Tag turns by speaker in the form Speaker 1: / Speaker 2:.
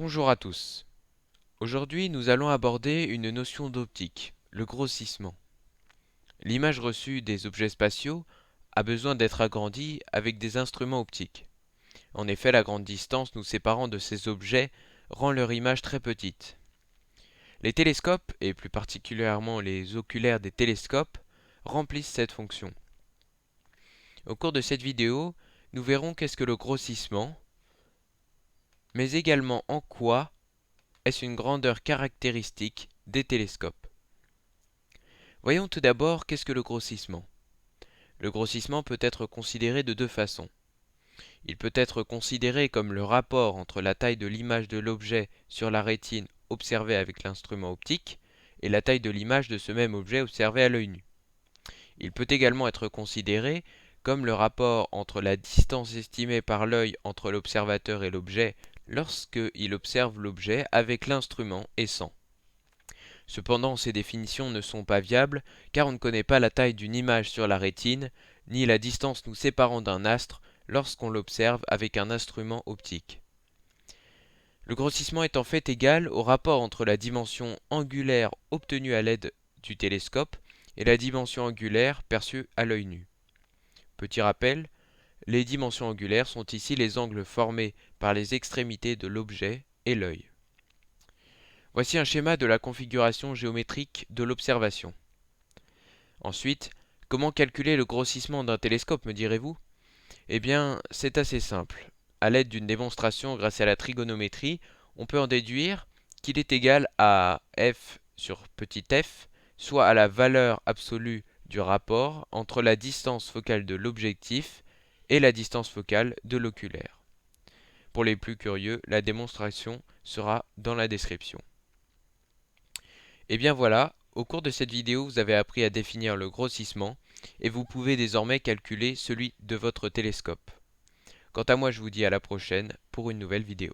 Speaker 1: Bonjour à tous. Aujourd'hui, nous allons aborder une notion d'optique, le grossissement. L'image reçue des objets spatiaux a besoin d'être agrandie avec des instruments optiques. En effet, la grande distance nous séparant de ces objets rend leur image très petite. Les télescopes, et plus particulièrement les oculaires des télescopes, remplissent cette fonction. Au cours de cette vidéo, nous verrons qu'est-ce que le grossissement, mais également en quoi est-ce une grandeur caractéristique des télescopes. Voyons tout d'abord qu'est-ce que le grossissement. Le grossissement peut être considéré de deux façons. Il peut être considéré comme le rapport entre la taille de l'image de l'objet sur la rétine observée avec l'instrument optique et la taille de l'image de ce même objet observé à l'œil nu. Il peut également être considéré comme le rapport entre la distance estimée par l'œil entre l'observateur et l'objet lorsqu'il observe l'objet avec l'instrument et sans. Cependant, ces définitions ne sont pas viables car on ne connaît pas la taille d'une image sur la rétine, ni la distance nous séparant d'un astre lorsqu'on l'observe avec un instrument optique. Le grossissement est en fait égal au rapport entre la dimension angulaire obtenue à l'aide du télescope et la dimension angulaire perçue à l'œil nu. Petit rappel, les dimensions angulaires sont ici les angles formés par les extrémités de l'objet et l'œil. Voici un schéma de la configuration géométrique de l'observation. Ensuite, comment calculer le grossissement d'un télescope, me direz-vous? Eh bien, c'est assez simple. À l'aide d'une démonstration grâce à la trigonométrie, on peut en déduire qu'il est égal à f sur petit f, soit à la valeur absolue du rapport entre la distance focale de l'objectif et la distance focale de l'oculaire. Pour les plus curieux, la démonstration sera dans la description. Et bien voilà, au cours de cette vidéo, vous avez appris à définir le grossissement et vous pouvez désormais calculer celui de votre télescope. Quant à moi, je vous dis à la prochaine pour une nouvelle vidéo.